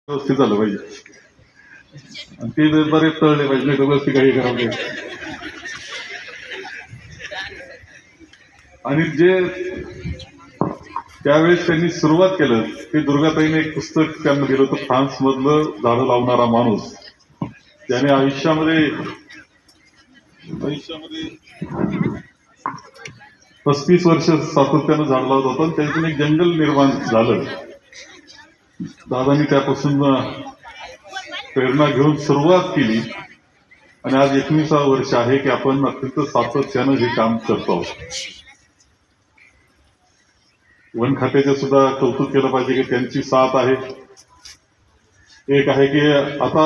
व्यवस्थित झालं पाहिजे आणि ते बरेच तळले पाहिजे, नाही तर व्यवस्थित काही करावं. आणि जे त्यावेळेस त्यांनी सुरुवात केलं ते दुर्गाताईने एक पुस्तक त्यांना दिलं होतं, फ्रान्स मधलं झाडं लावणारा माणूस, त्याने आयुष्यामध्ये 35 वर्ष सातत्यानं झाड लावत होतं. त्यातून एक जंगल निर्माण झालं. दादांनी त्यापासून प्रेरणा घेऊन सुरुवात केली आणि आज 19वा वर्ष आहे की आपण अत्यंत सातत्यानं हे काम करतो. वन खात्याचे सुद्धा कौतुक केलं पाहिजे की त्यांची साथ आहे. एक आहे की आता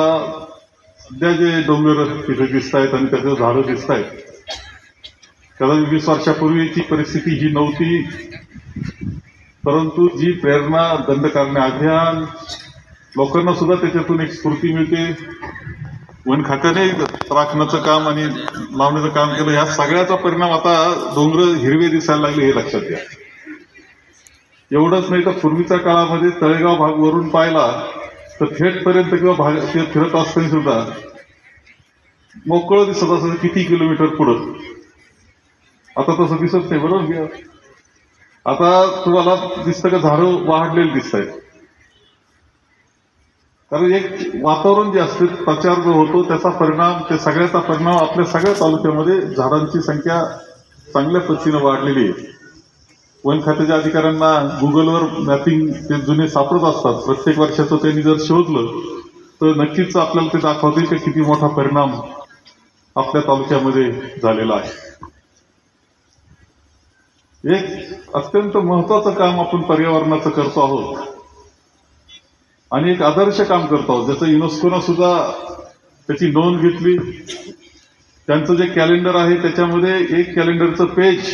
सध्या जे डोंगर तिथे दिसत आहेत आणि त्याचे झाडं दिसत आहेत, कदाचित 20 वर्षापूर्वीची परिस्थिती ही नव्हती, परंतु जी प्रेरणा, दंडकारण्य अभियान, लोकांना सुद्धा त्याच्यातून एक स्फूर्ती मिळते. वन खात्याने राखण्याचं काम आणि लावण्याचं काम केलं, या सगळ्याचा परिणाम आता डोंगर हिरवे दिसायला लागले हे लक्षात घ्या. एवढंच नाही तर पूर्वीच्या काळामध्ये तळेगाव भाग वरून पाहिला तर थेटपर्यंत किंवा भाग ते फिरत असताना सुद्धा मोकळं दिसत असं किती किलोमीटर पुढं. आता तसं दिसत नाही, बरोबर. आता तुम्हाला दिसतं का झाडं वाढलेली दिसत आहेत, कारण एक वातावरण जे असते प्रचार जो होतो त्याचा परिणाम, ते सगळ्याचा परिणाम आपल्या सगळ्या तालुक्यामध्ये झाडांची संख्या चांगल्या पद्धतीनं वाढलेली आहे. वन खात्याच्या अधिकाऱ्यांना गुगलवर मॅपिंग ते जुने सापडत असतात. प्रत्येक वर्षाचं त्यांनी जर शोधलं तर नक्कीच आपल्याला ते दाखवतील की किती मोठा परिणाम आपल्या तालुक्यामध्ये झालेला आहे. एक अत्यंत महत्वाचं काम आपण पर्यावरणाचं करतो आहोत आणि एक आदर्श काम करतो आहोत, ज्याचं युनेस्कोनं सुद्धा त्याची नोंद घेतली. त्यांचं जे कॅलेंडर आहे त्याच्यामध्ये एक कॅलेंडरचं पेज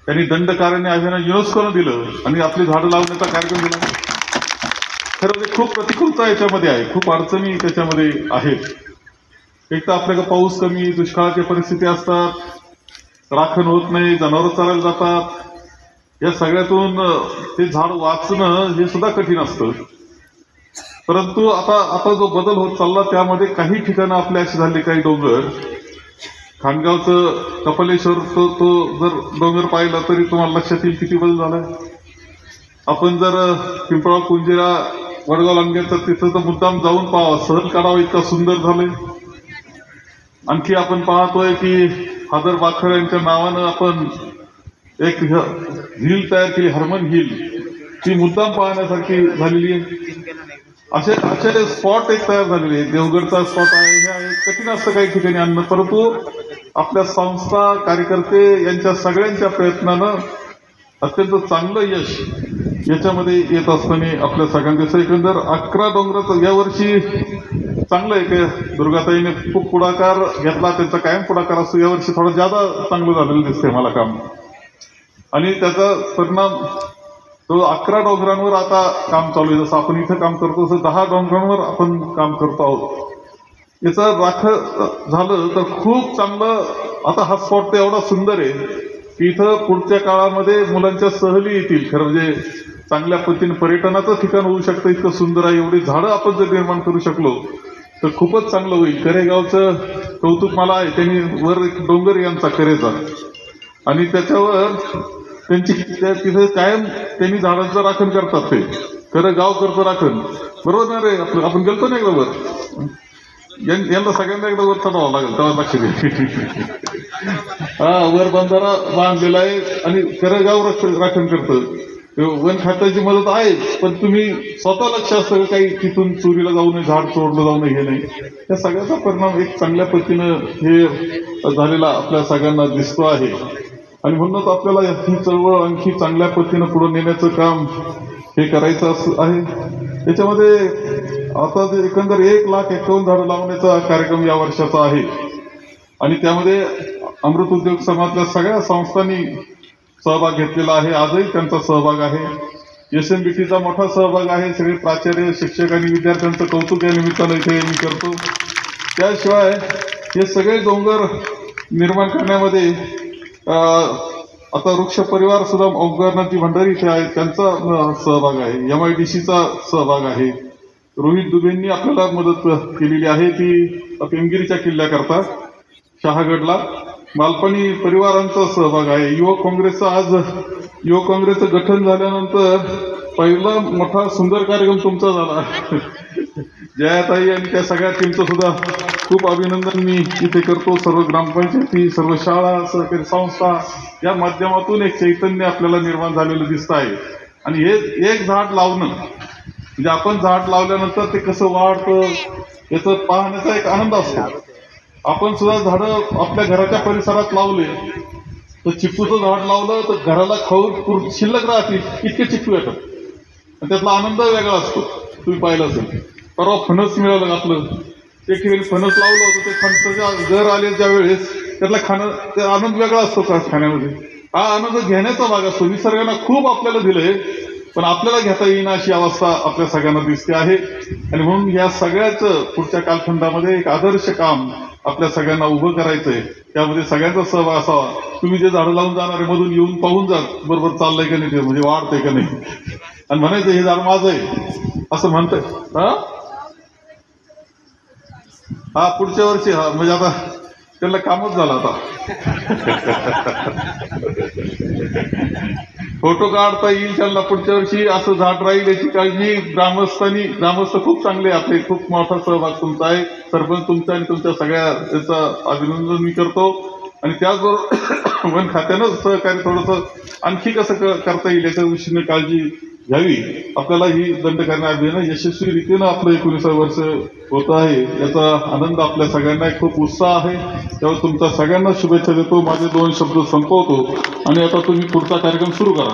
त्यांनी दंडकारण्य अभियान युनेस्कोनं दिलं आणि आपली झाडं लावण्याचा कार्यक्रम दिला. खरं ते खूप प्रतिकूलता याच्यामध्ये आहे, खूप अडचणी त्याच्यामध्ये आहेत. एक तर आपल्याकडे पाऊस कमी, दुष्काळाच्या परिस्थिती असतात, राखण होत नाही, जनावरं चरायला जातात. या सगळ्यातून ते झाड वाचणं हे सुद्धा कठीण असतं. परंतु आता जो बदल होत चालला त्यामध्ये काही ठिकाणं आपल्या अशी झाली, काही डोंगर, खानगावचं कपालेश्वर, तो जर डोंगर पाहिला तरी तुम्हाला लक्षात येईल किती बदल झालाय. आपण जर पिंपळा, कुंजिरा, वडगाव लांडग्याचं तिथं तर मुद्दाम जाऊन पाहावं, सहल काढावं, इतका सुंदर झालंय. आणखी आपण पाहतोय की हादर बाखर यांच्या नावानं आपण एक हिल तयार केली, हरमन हिल, ती मुद्दाम पाहण्यासारखी झालेली आहे. असे स्पॉट एक तयार झालेले आहे. देवगडचा स्पॉट आहे, हे आहे. कठीण असतं काही ठिकाणी आणणं, परंतु आपल्या संस्था, कार्यकर्ते यांच्या सगळ्यांच्या प्रयत्नानं अत्यंत चांगलं यश याच्यामध्ये येत असताना आपल्या सगळ्यांचं एकंदर 11 डोंगराचं यावर्षी चांगलं आहे की दुर्गाताईने खूप पुढाकार घेतला. त्यांचा कायम पुढाकार असतो, यावर्षी थोडं ज्यादा चांगलं झालेलं दिसतंय मला काम. आणि त्याचा परिणाम तो 11 डोंगरांवर आता काम चालू आहे. जसं आपण इथं काम करतो तसं 10 डोंगरांवर आपण काम करतो आहोत. याचं राख झालं तर खूप चांगलं. आता हा स्पॉट तर एवढा सुंदर आहे की इथं पुढच्या काळामध्ये मुलांच्या सहली येतील. खरं म्हणजे चांगल्या पद्धतीने पर्यटनाचं ठिकाण होऊ शकतं, इतकं सुंदर आहे. एवढी झाडं आपण जर निर्माण करू शकलो तर खूपच चांगलं होईल. करेगावचं कौतुक मला आहे, त्यांनी वर एक डोंगर यांचा करेचा आणि त्याच्यावर त्यांची तिथे कायम त्यांनी झाडांचं राखण करतात. ते खरं गाव करतं राखण, बरोबर ना रे. आपण गेलतो ना एकदा वर, यांना सगळ्यांना एकदा वर चढावं लागेल तेव्हा लक्ष दे. हा, वर बंधारा बांधलेला आहे आणि खरं गाव राखण करतं. वन खात्याची मदत आहे, पण तुम्ही स्वतः लक्ष असतं काही तिथून चोरीला जाऊ नये, झाड चोरलं जाऊ नये, हे नाही. या सगळ्याचा परिणाम एक चांगल्या पद्धतीनं हे झालेला आपल्या सगळ्यांना दिसतो आहे. आणि म्हणूनच आपल्याला ही चळवळ आणखी चांगल्या पद्धतीनं पुढे नेण्याचं काम हे करायचं आहे. याच्यामध्ये आता एकंदर 1,51,000 झाडं लावण्याचा कार्यक्रम या वर्षाचा आहे आणि त्यामध्ये अमृत उद्योग समाजातल्या सगळ्या संस्थांनी सहभाग घेतलेला आहे. आजही त्यांचा सहभाग आहे. SMBTचा मोठा सहभाग आहे. सगळे प्राचार्य, शिक्षक आणि विद्यार्थ्यांचं कौतुक या निमित्तानं इथे मी करतो. त्याशिवाय हे सगळे डोंगर निर्माण करण्यामध्ये आता वृक्ष परिवार सुद्धा ओंकारनाथजी भंडारी इथे आहेत, त्यांचा सहभाग आहे. MIDCचा सहभाग आहे. रोहित दुबेंनी आपल्याला मदत केलेली आहे, ती पेमगिरीच्या किल्ल्याकरता शहागडला मालपाणी परिवारांचा सहभाग आहे. युवक काँग्रेसचा आज युवक काँग्रेसचं गठन झाल्यानंतर पहिला मोठा सुंदर कार्यक्रम तुमचा झाला. जयाताई आणि त्या सगळ्या टीमचं सुद्धा खूप अभिनंदन मी इथे करतो. सर्व ग्रामपंचायती, सर्व शाळा, सहकारी संस्था या माध्यमातून एक चैतन्य आपल्याला निर्माण झालेलं दिसत आहे. आणि हे एक झाड लावणं म्हणजे आपण झाड लावल्यानंतर ते कसं वाढतं याचं पाहण्याचा एक आनंद असतो. आपण सुद्धा झाडं आपल्या घराच्या परिसरात लावले तर चिक्कूचं झाड लावलं तर घराला खाऊन शिल्लक राहतील इतके चिक्कू येतात आणि त्यातला आनंद वेगळा असतो. तुम्ही पाहिलं असेल परवा फणस मिळालं आपलं, एक ठिकाणी फणस लावलं होतं, ते फणसाच्या घर आले ज्या वेळेस त्यातला खाणं आनंद वेगळा असतो का खाण्यामध्ये. हा आनंद घेण्याचा भाग असतो. निसर्गानं खूप आपल्याला दिलंय पण आपल्याला घेता येईना अशी अवस्था आपल्या सगळ्यांना दिसते आहे. आणि म्हणून या सगळ्याच पुढच्या कालखंडामध्ये एक आदर्श काम आपल्या सगळ्यांना उभं करायचंय. त्यामध्ये सगळ्यांचा सहभाग असावा. तुम्ही जे झाडं लावून जाणार आहे मधून येऊन पाहून जा बरोबर चाललंय का नाही, ते म्हणजे वाढतंय का नाही, आणि म्हणायचं हे झाड माझं आहे असं म्हणतंय. हा पुढच्या वर्षी हा म्हणजे आता त्याला कामच झालं. आता फोटो काढता येईल त्यांना पुढच्या वर्षी, असं झाड राहील याची काळजी ग्रामस्थ खूप चांगले आपले, खूप मोठा सहभाग तुमचा आहे. सरपंच तुमचा आणि तुमच्या सगळ्या याचं अभिनंदन मी करतो. आणि त्याचबरोबर वन खात्यानं सहकार्य थोडंसं आणखी कसं करता येईल याच्या दृष्टीने काळजी घ्यावी. आपल्याला ही दंडकारण्य अभियान यशस्वी रीतीनं आपलं 19 वर्ष होत आहे याचा आनंद आपल्या सगळ्यांना खूप उत्साह आहे. त्यामुळे तुमच्या सगळ्यांना शुभेच्छा देतो. माझे 2 शब्द संपवतो आणि आता तुम्ही पुढचा कार्यक्रम सुरू करा.